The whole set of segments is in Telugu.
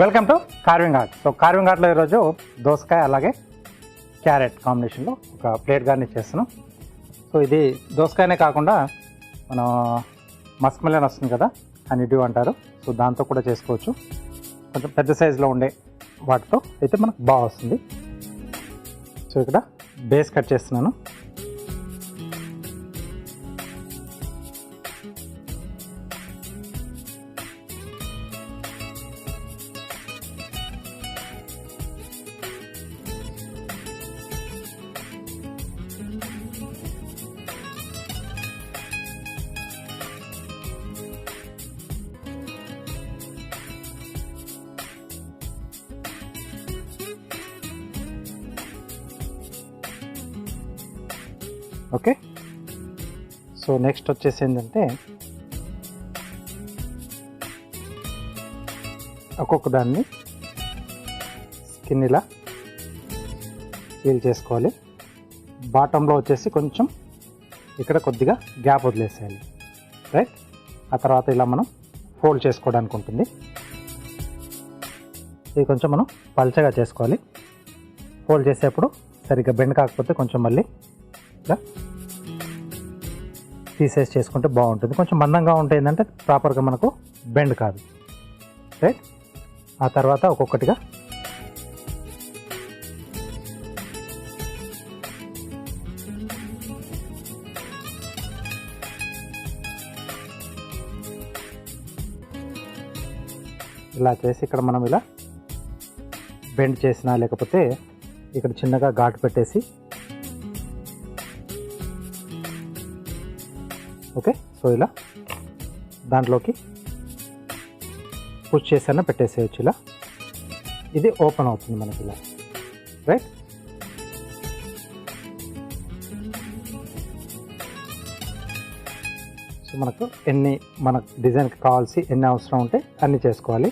Welcome to carving art. So carving ఆర్ట్లో ఈరోజు దోసకాయ అలాగే క్యారెట్ కాంబినేషన్లో ఒక ప్లేట్ గార్నిష్ చేస్తున్నాం. సో ఇది దోసకాయనే కాకుండా మనం మస్క్ మిలన్ వస్తుంది కదా, హనీడ్యూ అంటారు. సో దాంతో కూడా చేసుకోవచ్చు. కొంచెం పెద్ద సైజులో ఉండే వాటితో అయితే మనకు బాగా వస్తుంది. సో ఇక్కడ బేస్ కట్ చేస్తున్నాను. ఓకే, సో నెక్స్ట్ వచ్చేసి ఏంటంటే ఒక్కొక్క దాన్ని స్కిన్ ఇలా పీల్ చేసుకోవాలి. బాటంలో వచ్చేసి కొంచెం ఇక్కడ కొద్దిగా గ్యాప్ వదిలేసేయాలి, రైట్. ఆ తర్వాత ఇలా మనం ఫోల్డ్ చేసుకోవడానికి ఉంటుంది. ఇది కొంచెం మనం పల్చగా చేసుకోవాలి. ఫోల్డ్ చేసేప్పుడు సరిగ్గా బెండ్ కాకపోతే కొంచెం మళ్ళీ ఇలా తీసేసి చేసుకుంటే బాగుంటుంది. కొంచెం మందంగా ఉంటే ఏంటంటే ప్రాపర్గా మనకు బెండ్ కాదు, రైట్. ఆ తర్వాత ఒక్కొక్కటిగా ఇలా చేసి ఇక్కడ మనం ఇలా బెండ్ చేసినా లేకపోతే ఇక్కడ చిన్నగా ఘాటు పెట్టేసి ఓకే. సో ఇలా దాంట్లోకి పుష్ చేసైనా పెట్టేసేయచ్చు. ఇలా ఇది ఓపెన్ అవుతుంది మనకి ఇలా, రైట్. సో మనకు మన డిజైన్కి కావాల్సి ఎన్ని అవసరం ఉంటే అన్నీ చేసుకోవాలి.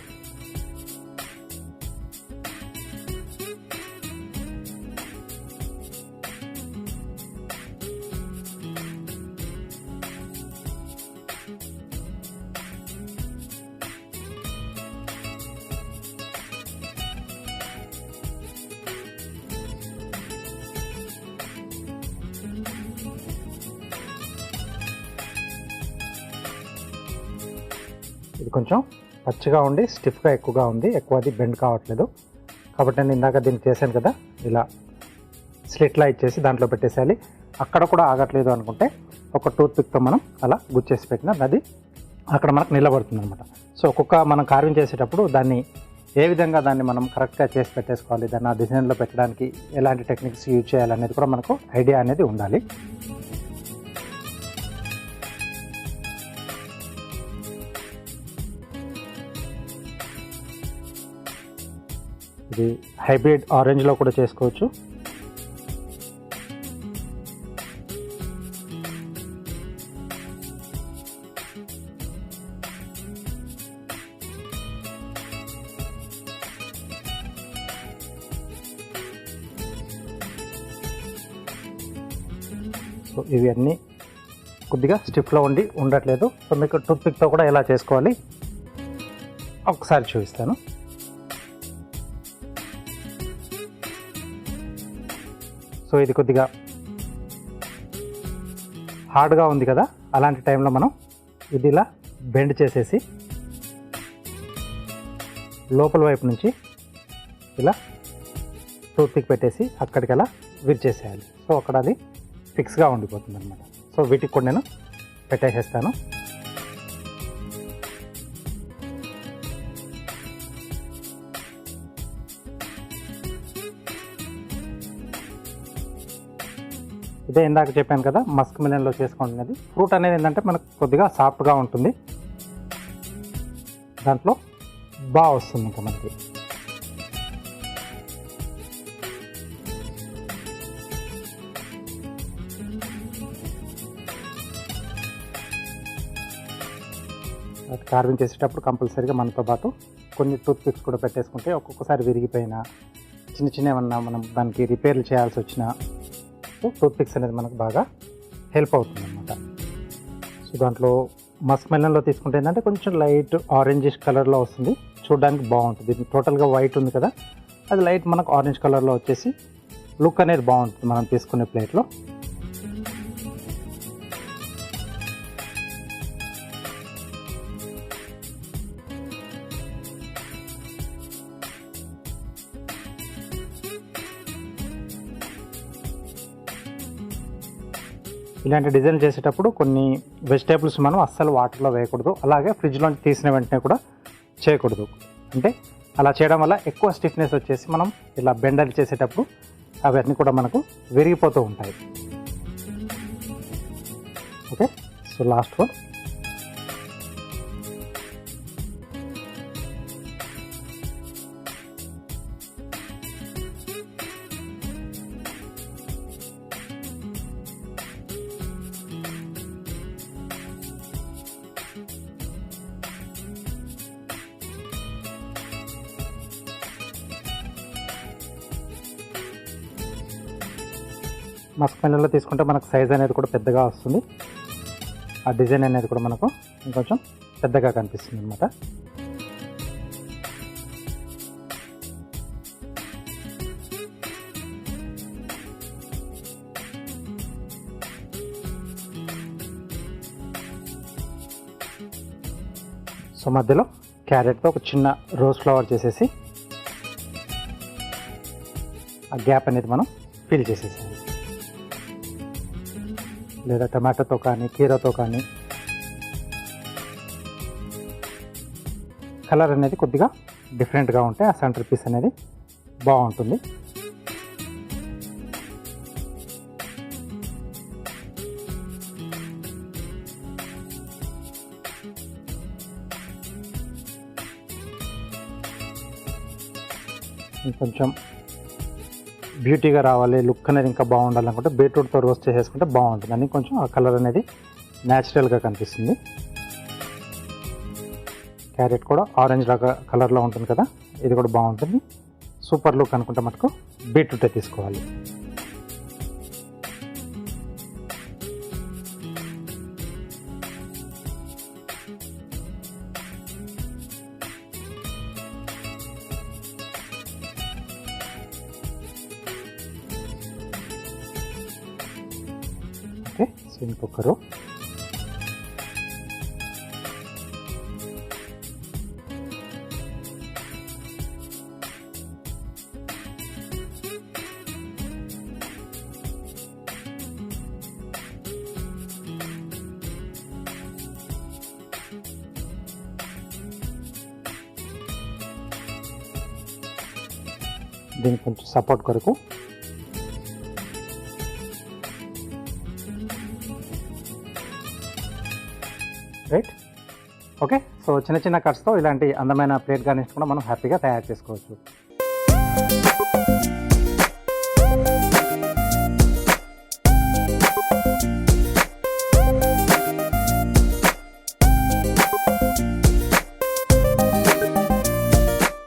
ఇది కొంచెం పచ్చిగా ఉండి స్టిఫ్గా ఎక్కువగా ఉంది, ఎక్కువది బెండ్ కావట్లేదు. కాబట్టి నేను ఇందాక దీన్ని చేశాను కదా, ఇలా స్లిట్లా ఇచ్చేసి దాంట్లో పెట్టేసేయాలి. అక్కడ కూడా ఆగట్లేదు అనుకుంటే ఒక టూత్ పిక్తో మనం అలా గుచ్చేసి పెట్టినా అది అక్కడ మనకు నిలబడుతుంది అనమాట. సో ఒక్కొక్క మనం కార్వింగ్ చేసేటప్పుడు దాన్ని ఏ విధంగా దాన్ని మనం కరెక్ట్గా చేసి పెట్టేసుకోవాలి, దాన్ని ఆ డిజైన్లో పెట్టడానికి ఎలాంటి టెక్నిక్స్ యూజ్ చేయాలనేది కూడా మనకు ఐడియా అనేది ఉండాలి. ఇది హైబ్రిడ్ ఆరెంజ్లో కూడా చేసుకోవచ్చు. సో ఇవి అన్నీ కొద్దిగా స్టిఫ్లో ఉండట్లేదు. సో మీకు టూత్ పిక్తో కూడా ఎలా చేసుకోవాలి ఒకసారి చూపిస్తాను. సో ఇది కొద్దిగా హార్డ్గా ఉంది కదా, అలాంటి టైంలో మనం ఇది ఇలా బెండ్ చేసేసి లోపల వైపు నుంచి ఇలా టూత్ పిక్ పెట్టేసి అక్కడికి అలా విరిచేసేయాలి. సో అక్కడ అది ఫిక్స్గా ఉండిపోతుంది అనమాట. సో వీటికి కూడా నేను పెట్టేసేస్తాను. ఇదే ఇందాక చెప్పాను కదా, మస్క్ మిలన్లో చేసుకుంటున్నది. ఫ్రూట్ అనేది ఏంటంటే మనకు కొద్దిగా సాఫ్ట్గా ఉంటుంది, దాంట్లో బాగా వస్తుంది ఇంకా మనకి. అది కార్వింగ్ చేసేటప్పుడు కంపల్సరీగా మనతో పాటు కొన్ని టూత్ పిక్స్ కూడా పెట్టేసుకుంటే ఒక్కొక్కసారి విరిగిపోయినా చిన్న ఏమన్నా మనం దానికి రిపేర్లు చేయాల్సి వచ్చినా టూత్ పిక్స్ అనేది మనకు బాగా హెల్ప్ అవుతుంది అన్నమాట. సో దాంట్లో మస్క్ మెలన్లో తీసుకుంటే ఏంటంటే కొంచెం లైట్ ఆరెంజిష్ కలర్లో వస్తుంది, చూడడానికి బాగుంటుంది. ఇది టోటల్గా వైట్ ఉంది కదా, అది లైట్ మనకు ఆరెంజ్ కలర్లో వచ్చేసి లుక్ అనేది బాగుంటుంది మనం తీసుకునే ప్లేట్లో. ఇలాంటి డిజైన్ చేసేటప్పుడు కొన్ని వెజిటేబుల్స్ మనం అస్సలు వాటర్లో వేయకూడదు, అలాగే ఫ్రిడ్జ్లోంచి తీసిన వెంటనే కూడా చేయకూడదు. అంటే అలా చేయడం వల్ల ఎక్కువ స్టిఫ్నెస్ వచ్చేసి మనం ఇలా బెండర్ చేసేటప్పుడు అవన్నీ కూడా మనకు విరిగిపోతూ ఉంటాయి. Okay, so last one. Musk మెలన్లో తీసుకుంటే మనకు సైజ్ అనేది కూడా పెద్దగా వస్తుంది, ఆ డిజైన్ అనేది కూడా మనకు ఇంకొంచెం పెద్దగా కనిపిస్తుంది అన్నమాట. సో మధ్యలో క్యారెట్తో ఒక చిన్న రోజ్ ఫ్లవర్ చేసేసి ఆ గ్యాప్ అనేది మనం ఫిల్ చేసేసాలి. లేదా టమాటోతో కానీ కీరాతో కానీ కలర్ అనేది కొద్దిగా డిఫరెంట్గా ఉంటే ఆ సెంటర్ పీస్ అనేది బాగుంటుంది. ఇంకొంచెం బ్యూటీగా రావాలి, లుక్ అనేది ఇంకా బాగుండాలనుకుంటే బీట్రూట్తో రోస్ట్ చేసేసుకుంటే బాగుంటుంది, అని కొంచెం ఆ కలర్ అనేది న్యాచురల్గా కనిపిస్తుంది. క్యారెట్ కూడా ఆరెంజ్ లాగా కలర్లో ఉంటుంది కదా, ఇది కూడా బాగుంటుంది. సూపర్ లుక్ అనుకుంటే మటుకు బీట్రూటే తీసుకోవాలి. ఓకే, సో ఇంకొక రో. దీనికి కొంచెం సపోర్ట్ కొరకు రైట్. ఓకే, సో చిన్న చిన్న కట్స్తో ఇలాంటి అందమైన ప్లేట్ గార్నిష్ కూడా మనం హ్యాపీగా తయారు చేసుకోవచ్చు.